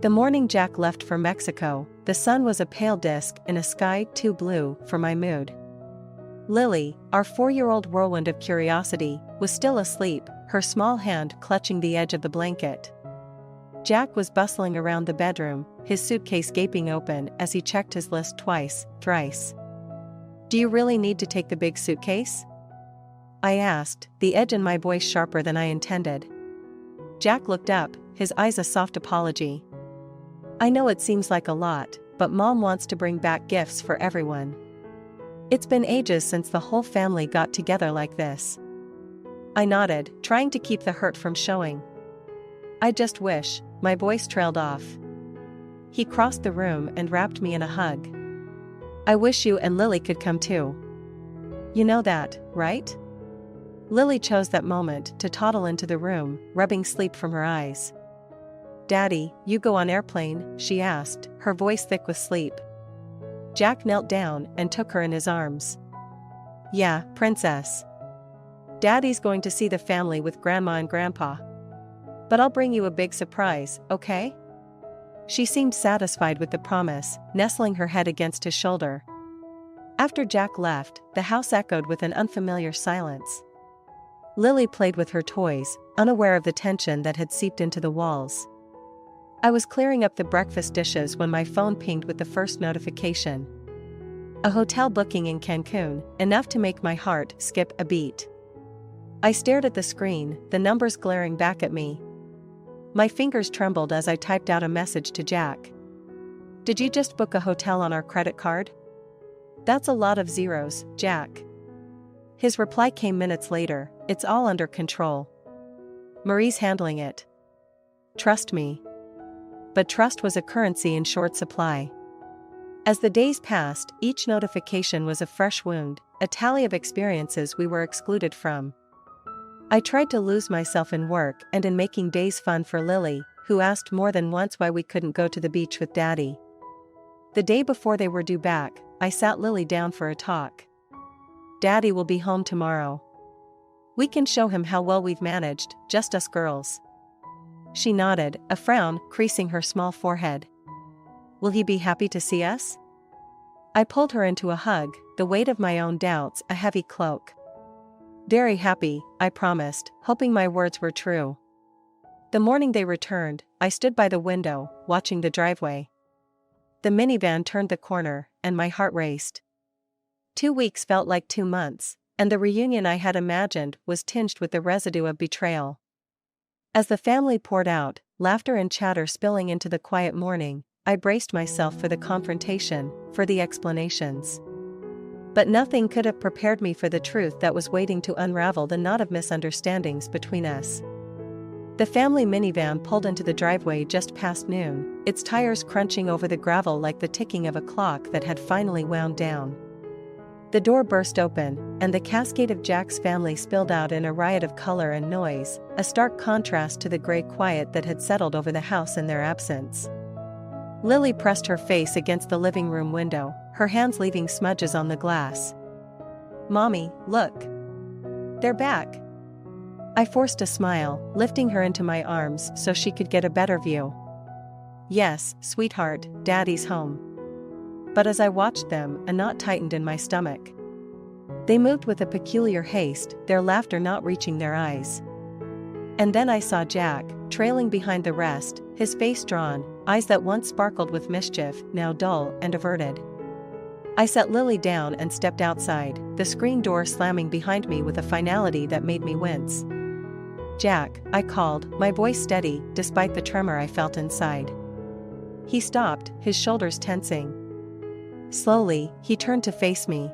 The morning Jack left for Mexico, the sun was a pale disk in a sky too blue for my mood. Lily, our 4-year-old whirlwind of curiosity, was still asleep, her small hand clutching the edge of the blanket. Jack was bustling around the bedroom, his suitcase gaping open as he checked his list twice, thrice. "Do you really need to take the big suitcase?" I asked, the edge in my voice sharper than I intended. Jack looked up, his eyes a soft apology. "I know it seems like a lot, but Mom wants to bring back gifts for everyone. It's been ages since the whole family got together like this." I nodded, trying to keep the hurt from showing. "I just wish," my voice trailed off. He crossed the room and wrapped me in a hug. "I wish you and Lily could come too. You know that, right?" Lily chose that moment to toddle into the room, rubbing sleep from her eyes. "Daddy, you go on airplane?" she asked, her voice thick with sleep. Jack knelt down and took her in his arms. "Yeah, princess. Daddy's going to see the family with Grandma and Grandpa. But I'll bring you a big surprise, okay?" She seemed satisfied with the promise, nestling her head against his shoulder. After Jack left, the house echoed with an unfamiliar silence. Lily played with her toys, unaware of the tension that had seeped into the walls. I was clearing up the breakfast dishes when my phone pinged with the first notification. A hotel booking in Cancun, enough to make my heart skip a beat. I stared at the screen, the numbers glaring back at me. My fingers trembled as I typed out a message to Jack. "Did you just book a hotel on our credit card?" "That's a lot of zeros, Jack." His reply came minutes later. "It's all under control. Marie's handling it. Trust me." But trust was a currency in short supply. As the days passed, each notification was a fresh wound, a tally of experiences we were excluded from. I tried to lose myself in work and in making days fun for Lily, who asked more than once why we couldn't go to the beach with Daddy. The day before they were due back, I sat Lily down for a talk. "Daddy will be home tomorrow. We can show him how well we've managed, just us girls." She nodded, a frown creasing her small forehead. "Will he be happy to see us?" I pulled her into a hug, the weight of my own doubts a heavy cloak. "Very happy," I promised, hoping my words were true. The morning they returned, I stood by the window, watching the driveway. The minivan turned the corner, and my heart raced. 2 weeks felt like 2 months, and the reunion I had imagined was tinged with the residue of betrayal. As the family poured out, laughter and chatter spilling into the quiet morning, I braced myself for the confrontation, for the explanations. But nothing could have prepared me for the truth that was waiting to unravel the knot of misunderstandings between us. The family minivan pulled into the driveway just past noon, its tires crunching over the gravel like the ticking of a clock that had finally wound down. The door burst open, and the cascade of Jack's family spilled out in a riot of color and noise, a stark contrast to the gray quiet that had settled over the house in their absence. Lily pressed her face against the living room window, her hands leaving smudges on the glass. "Mommy, look. They're back." I forced a smile, lifting her into my arms so she could get a better view. "Yes, sweetheart, Daddy's home." But as I watched them, a knot tightened in my stomach. They moved with a peculiar haste, their laughter not reaching their eyes. And then I saw Jack, trailing behind the rest, his face drawn, eyes that once sparkled with mischief, now dull and averted. I set Lily down and stepped outside, the screen door slamming behind me with a finality that made me wince. "Jack," I called, my voice steady, despite the tremor I felt inside. He stopped, his shoulders tensing. Slowly, he turned to face me.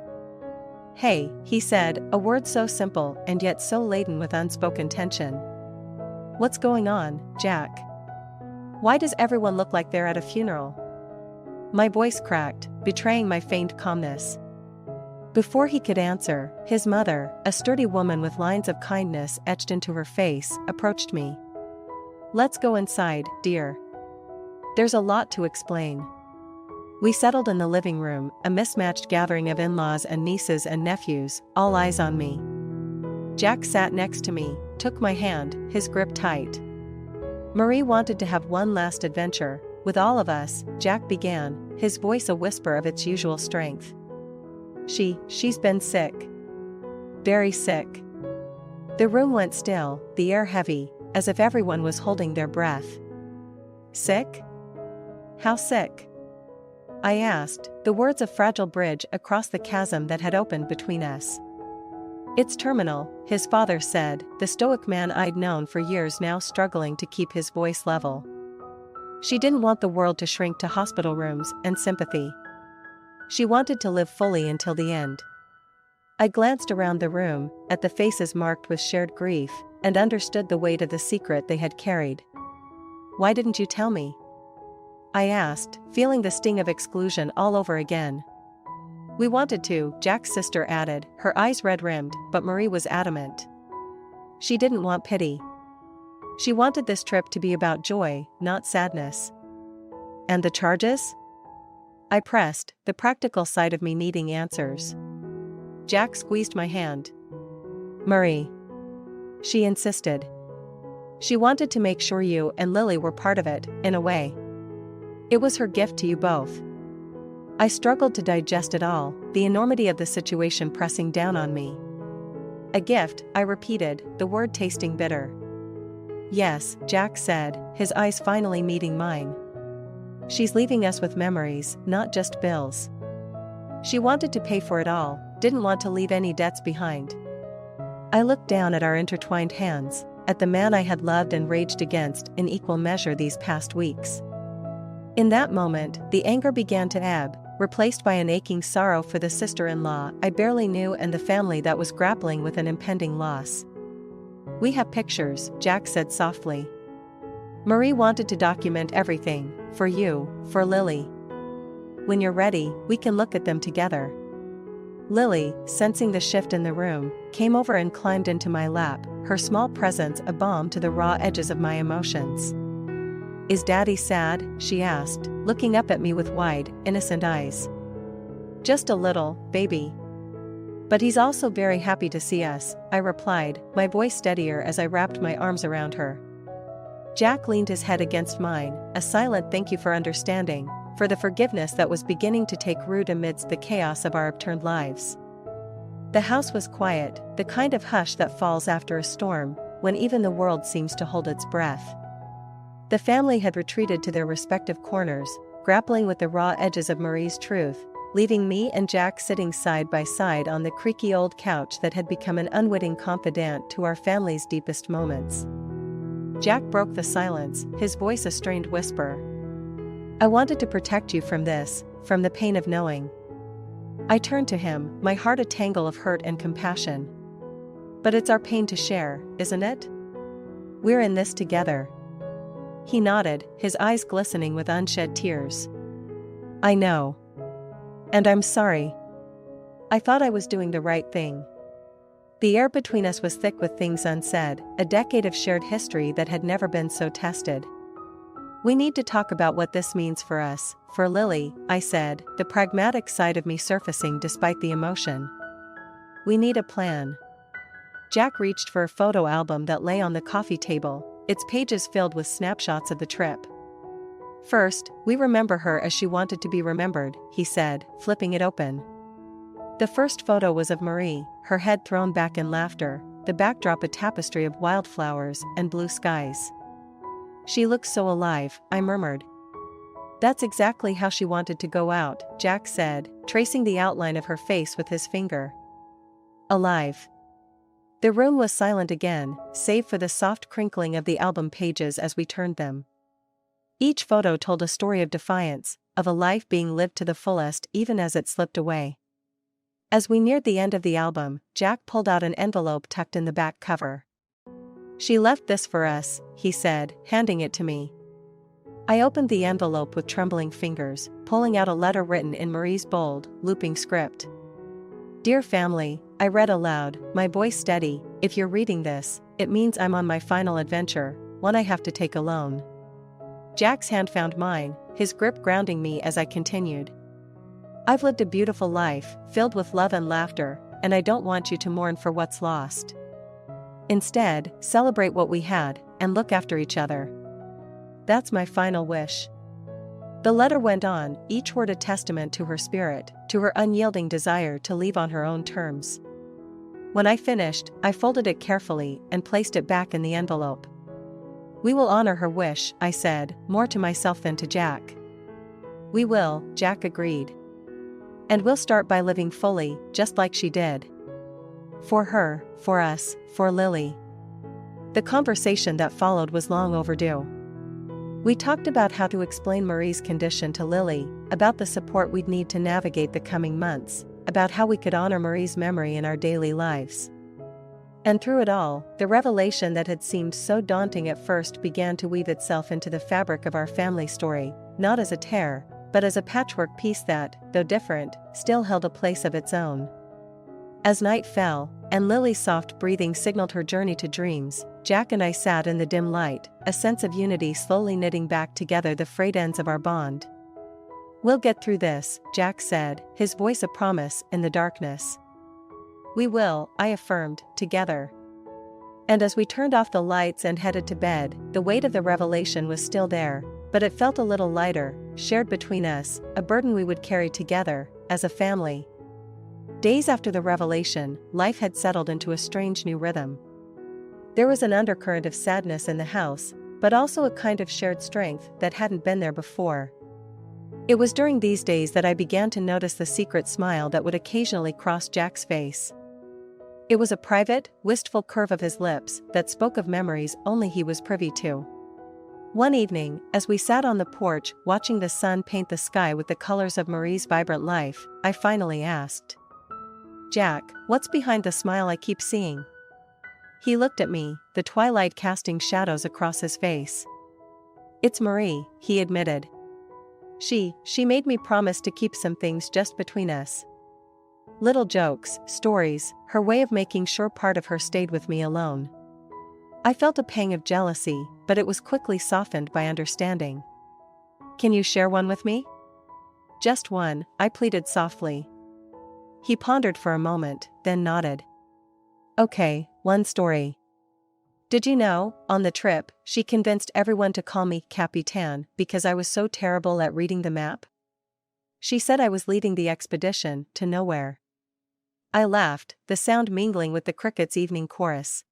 "Hey," he said, a word so simple and yet so laden with unspoken tension. "What's going on, Jack? Why does everyone look like they're at a funeral?" My voice cracked, betraying my feigned calmness. Before he could answer, his mother, a sturdy woman with lines of kindness etched into her face, approached me. "Let's go inside, dear. There's a lot to explain." We settled in the living room, a mismatched gathering of in-laws and nieces and nephews, all eyes on me. Jack sat next to me, took my hand, his grip tight. Marie wanted to have one last adventure, with all of us, Jack began, his voice a whisper of its usual strength. She's been sick. Very sick. The room went still, the air heavy, as if everyone was holding their breath. Sick? How sick? I asked, the words a fragile bridge across the chasm that had opened between us. It's terminal, his father said, the stoic man I'd known for years now struggling to keep his voice level. She didn't want the world to shrink to hospital rooms and sympathy. She wanted to live fully until the end. I glanced around the room, at the faces marked with shared grief, and understood the weight of the secret they had carried. Why didn't you tell me? I asked, feeling the sting of exclusion all over again. We wanted to, Jack's sister added, her eyes red-rimmed, but Marie was adamant. She didn't want pity. She wanted this trip to be about joy, not sadness. And the charges? I pressed, the practical side of me needing answers. Jack squeezed my hand. Marie. She insisted. She wanted to make sure you and Lily were part of it, in a way. It was her gift to you both. I struggled to digest it all, the enormity of the situation pressing down on me. A gift, I repeated, the word tasting bitter. Yes, Jack said, his eyes finally meeting mine. She's leaving us with memories, not just bills. She wanted to pay for it all, didn't want to leave any debts behind. I looked down at our intertwined hands, at the man I had loved and raged against in equal measure these past weeks. In that moment, the anger began to ebb, replaced by an aching sorrow for the sister-in-law I barely knew and the family that was grappling with an impending loss. We have pictures, Jack said softly. Marie wanted to document everything, for you, for Lily. When you're ready, we can look at them together. Lily, sensing the shift in the room, came over and climbed into my lap, her small presence a balm to the raw edges of my emotions. Is Daddy sad? She asked, looking up at me with wide, innocent eyes. Just a little, baby. But he's also very happy to see us, I replied, my voice steadier as I wrapped my arms around her. Jack leaned his head against mine, a silent thank you for understanding, for the forgiveness that was beginning to take root amidst the chaos of our upturned lives. The house was quiet, the kind of hush that falls after a storm, when even the world seems to hold its breath. The family had retreated to their respective corners, grappling with the raw edges of Marie's truth, leaving me and Jack sitting side by side on the creaky old couch that had become an unwitting confidant to our family's deepest moments. Jack broke the silence, his voice a strained whisper. I wanted to protect you from this, from the pain of knowing. I turned to him, my heart a tangle of hurt and compassion. But it's our pain to share, isn't it? We're in this together. He nodded, his eyes glistening with unshed tears. I know. And I'm sorry. I thought I was doing the right thing. The air between us was thick with things unsaid, a decade of shared history that had never been so tested. We need to talk about what this means for us, for Lily, I said, the pragmatic side of me surfacing despite the emotion. We need a plan. Jack reached for a photo album that lay on the coffee table, its pages filled with snapshots of the trip. First, we remember her as she wanted to be remembered, he said, flipping it open. The first photo was of Marie, her head thrown back in laughter, the backdrop a tapestry of wildflowers and blue skies. She looks so alive, I murmured. That's exactly how she wanted to go out, Jack said, tracing the outline of her face with his finger. Alive. The room was silent again, save for the soft crinkling of the album pages as we turned them. Each photo told a story of defiance, of a life being lived to the fullest even as it slipped away. As we neared the end of the album, Jack pulled out an envelope tucked in the back cover. She left this for us, he said, handing it to me. I opened the envelope with trembling fingers, pulling out a letter written in Marie's bold, looping script. Dear family, I read aloud, my voice steady, if you're reading this, it means I'm on my final adventure, one I have to take alone. Jack's hand found mine, his grip grounding me as I continued. I've lived a beautiful life, filled with love and laughter, and I don't want you to mourn for what's lost. Instead, celebrate what we had, and look after each other. That's my final wish. The letter went on, each word a testament to her spirit, to her unyielding desire to leave on her own terms. When I finished, I folded it carefully and placed it back in the envelope. "We will honor her wish," I said, more to myself than to Jack. "We will," Jack agreed. "And we'll start by living fully, just like she did. For her, for us, for Lily." The conversation that followed was long overdue. We talked about how to explain Marie's condition to Lily, about the support we'd need to navigate the coming months, about how we could honor Marie's memory in our daily lives. And through it all, the revelation that had seemed so daunting at first began to weave itself into the fabric of our family story, not as a tear, but as a patchwork piece that, though different, still held a place of its own. As night fell, and Lily's soft breathing signaled her journey to dreams, Jack and I sat in the dim light, a sense of unity slowly knitting back together the frayed ends of our bond. "We'll get through this," Jack said, his voice a promise in the darkness. "We will," I affirmed, "together." And as we turned off the lights and headed to bed, the weight of the revelation was still there, but it felt a little lighter, shared between us, a burden we would carry together, as a family. Days after the revelation, life had settled into a strange new rhythm. There was an undercurrent of sadness in the house, but also a kind of shared strength that hadn't been there before. It was during these days that I began to notice the secret smile that would occasionally cross Jack's face. It was a private, wistful curve of his lips that spoke of memories only he was privy to. One evening, as we sat on the porch watching the sun paint the sky with the colors of Marie's vibrant life, I finally asked, "Jack, what's behind the smile I keep seeing?" He looked at me, the twilight casting shadows across his face. "It's Marie," he admitted. She made me promise to keep some things just between us. Little jokes, stories, her way of making sure part of her stayed with me alone. I felt a pang of jealousy, but it was quickly softened by understanding. "Can you share one with me?" "Just one," I pleaded softly. He pondered for a moment, then nodded. "Okay, one story. Did you know, on the trip, she convinced everyone to call me Capitan because I was so terrible at reading the map? She said I was leading the expedition to nowhere." I laughed, the sound mingling with the crickets' evening chorus.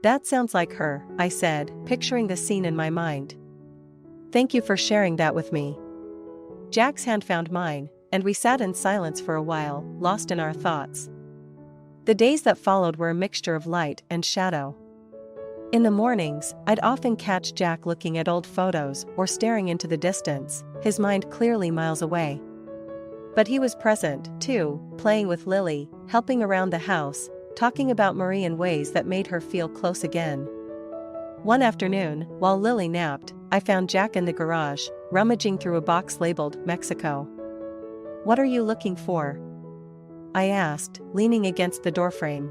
"That sounds like her," I said, picturing the scene in my mind. "Thank you for sharing that with me." Jack's hand found mine, and we sat in silence for a while, lost in our thoughts. The days that followed were a mixture of light and shadow. In the mornings, I'd often catch Jack looking at old photos or staring into the distance, his mind clearly miles away. But he was present, too, playing with Lily, helping around the house, talking about Marie in ways that made her feel close again. One afternoon, while Lily napped, I found Jack in the garage, rummaging through a box labeled Mexico. "What are you looking for?" I asked, leaning against the doorframe.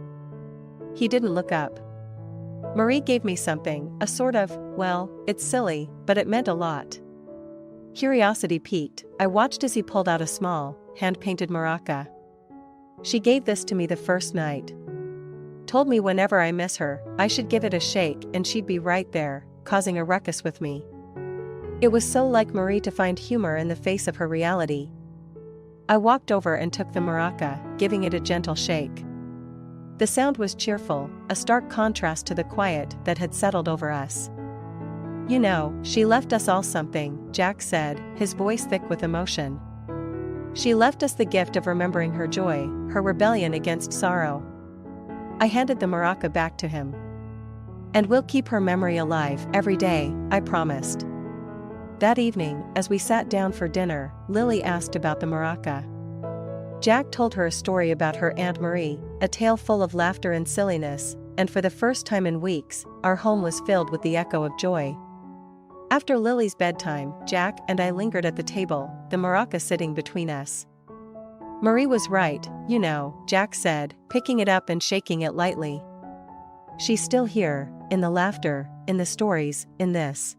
He didn't look up. "Marie gave me something, a sort of, well, it's silly, but it meant a lot." Curiosity piqued, I watched as he pulled out a small, hand-painted maraca. "She gave this to me the first night. Told me whenever I miss her, I should give it a shake and she'd be right there, causing a ruckus with me." It was so like Marie to find humor in the face of her reality. I walked over and took the maraca, giving it a gentle shake. The sound was cheerful, a stark contrast to the quiet that had settled over us. "You know, she left us all something," Jack said, his voice thick with emotion. "She left us the gift of remembering her joy, her rebellion against sorrow." I handed the maraca back to him. "And we'll keep her memory alive every day," I promised. That evening, as we sat down for dinner, Lily asked about the maraca. Jack told her a story about her Aunt Marie, a tale full of laughter and silliness, and for the first time in weeks, our home was filled with the echo of joy. After Lily's bedtime, Jack and I lingered at the table, the maraca sitting between us. "Marie was right, you know," Jack said, picking it up and shaking it lightly. "She's still here, in the laughter, in the stories, in this."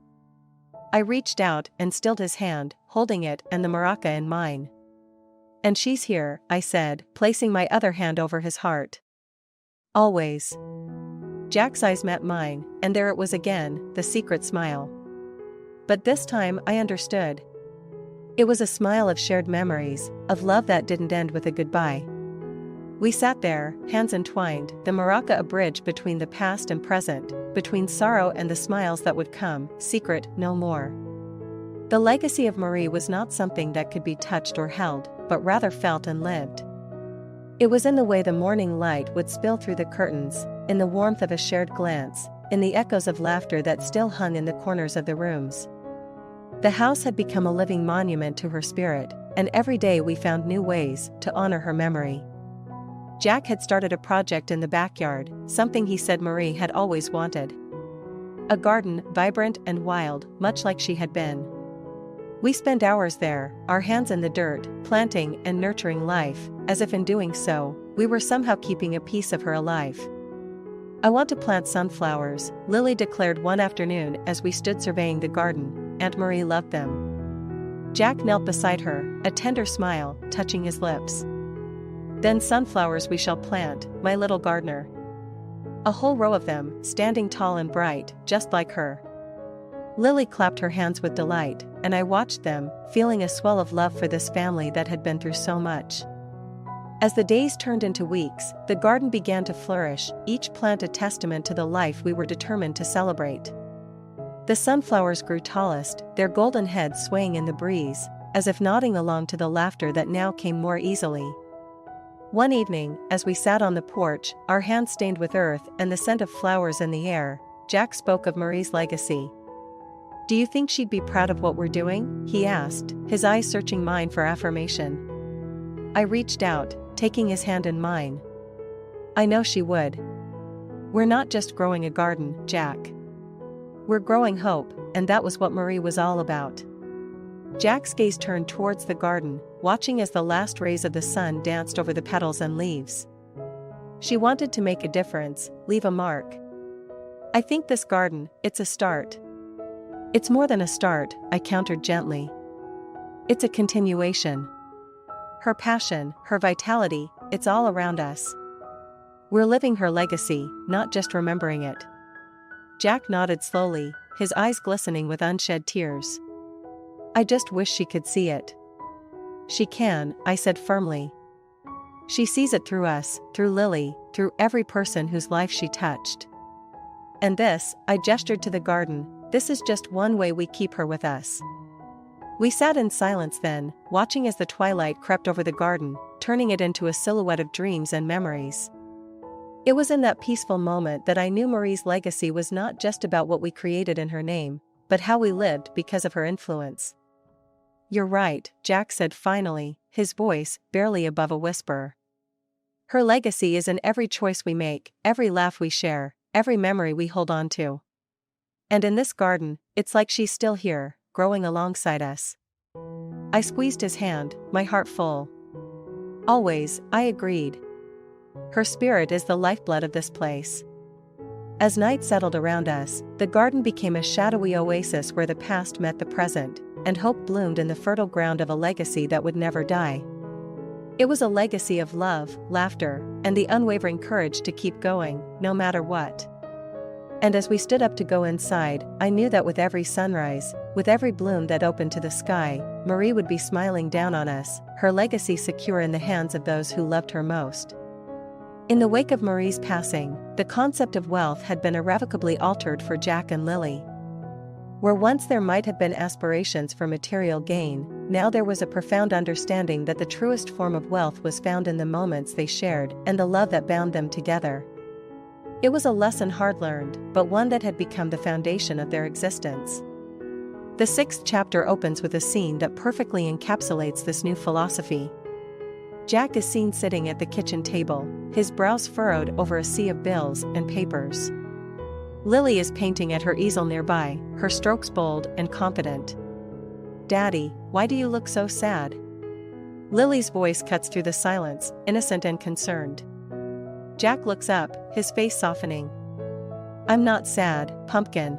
I reached out and stilled his hand, holding it and the maraca in mine. "And she's here," I said, placing my other hand over his heart. "Always." Jack's eyes met mine, and there it was again, the secret smile. But this time I understood. It was a smile of shared memories, of love that didn't end with a goodbye. We sat there, hands entwined, the maraca a bridge between the past and present, between sorrow and the smiles that would come, secret no more. The legacy of Marie was not something that could be touched or held, but rather felt and lived. It was in the way the morning light would spill through the curtains, in the warmth of a shared glance, in the echoes of laughter that still hung in the corners of the rooms. The house had become a living monument to her spirit, and every day we found new ways to honor her memory. Jack had started a project in the backyard, something he said Marie had always wanted. A garden, vibrant and wild, much like she had been. We spent hours there, our hands in the dirt, planting and nurturing life, as if in doing so, we were somehow keeping a piece of her alive. "I want to plant sunflowers," Lily declared one afternoon as we stood surveying the garden. Aunt Marie loved them. Jack knelt beside her, a tender smile touching his lips. "Then sunflowers we shall plant, my little gardener." A whole row of them, standing tall and bright, just like her. Lily clapped her hands with delight, and I watched them, feeling a swell of love for this family that had been through so much. As the days turned into weeks, the garden began to flourish, each plant a testament to the life we were determined to celebrate. The sunflowers grew tallest, their golden heads swaying in the breeze, as if nodding along to the laughter that now came more easily. One evening, as we sat on the porch, our hands stained with earth and the scent of flowers in the air, Jack spoke of Marie's legacy. "Do you think she'd be proud of what we're doing?" he asked, his eyes searching mine for affirmation. I reached out, taking his hand in mine. "I know she would. We're not just growing a garden, Jack. We're growing hope, and that was what Marie was all about." Jack's gaze turned towards the garden, watching as the last rays of the sun danced over the petals and leaves. "She wanted to make a difference, leave a mark. I think this garden, it's a start." "It's more than a start," I countered gently. "It's a continuation. Her passion, her vitality, it's all around us. We're living her legacy, not just remembering it." Jack nodded slowly, his eyes glistening with unshed tears. "I just wish she could see it." "She can," I said firmly. "She sees it through us, through Lily, through every person whose life she touched. And this," I gestured to the garden, "this is just one way we keep her with us." We sat in silence then, watching as the twilight crept over the garden, turning it into a silhouette of dreams and memories. It was in that peaceful moment that I knew Marie's legacy was not just about what we created in her name, but how we lived because of her influence. "You're right," Jack said finally, his voice barely above a whisper. "Her legacy is in every choice we make, every laugh we share, every memory we hold on to. And in this garden, it's like she's still here, growing alongside us." I squeezed his hand, my heart full. "Always," I agreed. "Her spirit is the lifeblood of this place." As night settled around us, the garden became a shadowy oasis where the past met the present, and hope bloomed in the fertile ground of a legacy that would never die. It was a legacy of love, laughter, and the unwavering courage to keep going, no matter what. And as we stood up to go inside, I knew that with every sunrise, with every bloom that opened to the sky, Marie would be smiling down on us, her legacy secure in the hands of those who loved her most. In the wake of Marie's passing, the concept of wealth had been irrevocably altered for Jack and Lily. Where once there might have been aspirations for material gain, now there was a profound understanding that the truest form of wealth was found in the moments they shared and the love that bound them together. It was a lesson hard learned, but one that had become the foundation of their existence. The 6th chapter opens with a scene that perfectly encapsulates this new philosophy. Jack is seen sitting at the kitchen table, his brows furrowed over a sea of bills and papers. Lily is painting at her easel nearby, her strokes bold and confident. "Daddy, why do you look so sad?" Lily's voice cuts through the silence, innocent and concerned. Jack looks up, his face softening. "I'm not sad, pumpkin.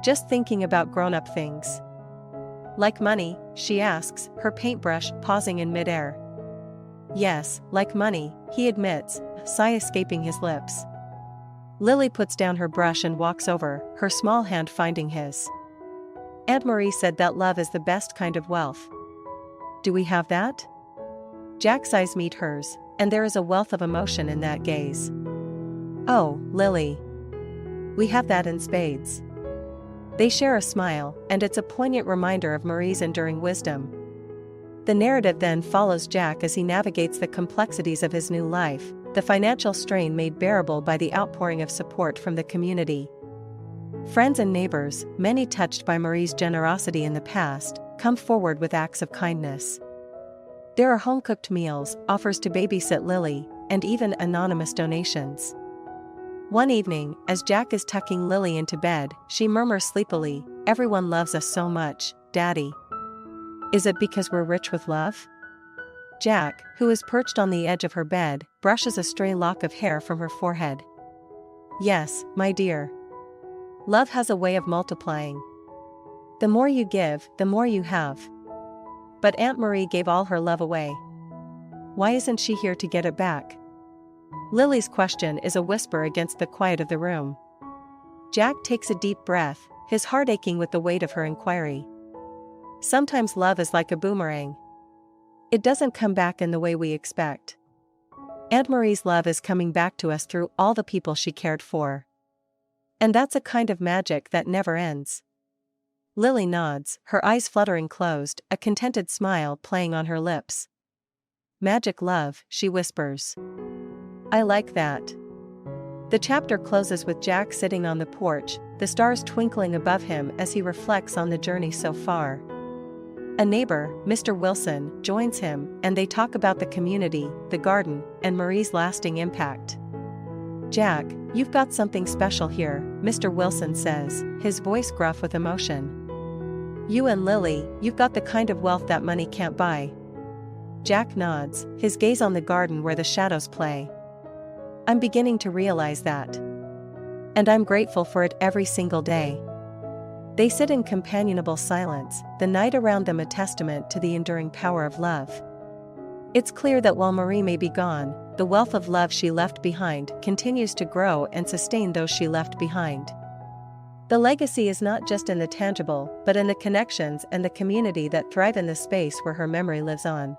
Just thinking about grown-up things." "Like money?" she asks, her paintbrush pausing in midair. "Yes, like money," he admits, a sigh escaping his lips. Lily puts down her brush and walks over, her small hand finding his. Aunt Marie said that love is the best kind of wealth. Do we have that? Jack's eyes meet hers, and there is a wealth of emotion in that gaze. Oh, Lily. We have that in spades. They share a smile, and it's a poignant reminder of Marie's enduring wisdom. The narrative then follows Jack as he navigates the complexities of his new life, the financial strain made bearable by the outpouring of support from the community. Friends and neighbors, many touched by Marie's generosity in the past, come forward with acts of kindness. There are home-cooked meals, offers to babysit Lily, and even anonymous donations. One evening, as Jack is tucking Lily into bed, she murmurs sleepily, "Everyone loves us so much, Daddy. Is it because we're rich with love?" Jack, who is perched on the edge of her bed, brushes a stray lock of hair from her forehead. "Yes, my dear. Love has a way of multiplying. The more you give, the more you have." But Aunt Marie gave all her love away. Why isn't she here to get it back? Lily's question is a whisper against the quiet of the room. Jack takes a deep breath, his heart aching with the weight of her inquiry. Sometimes love is like a boomerang. It doesn't come back in the way we expect. Aunt Marie's love is coming back to us through all the people she cared for. And that's a kind of magic that never ends. Lily nods, her eyes fluttering closed, a contented smile playing on her lips. "Magic love," she whispers. "I like that." The chapter closes with Jack sitting on the porch, the stars twinkling above him as he reflects on the journey so far. A neighbor, Mr. Wilson, joins him, and they talk about the community, the garden, and Marie's lasting impact. "Jack, you've got something special here," Mr. Wilson says, his voice gruff with emotion. "You and Lily, you've got the kind of wealth that money can't buy." Jack nods, his gaze on the garden where the shadows play. "I'm beginning to realize that. And I'm grateful for it every single day." They sit in companionable silence, the night around them a testament to the enduring power of love. It's clear that while Marie may be gone, the wealth of love she left behind continues to grow and sustain those she left behind. The legacy is not just in the tangible, but in the connections and the community that thrive in the space where her memory lives on.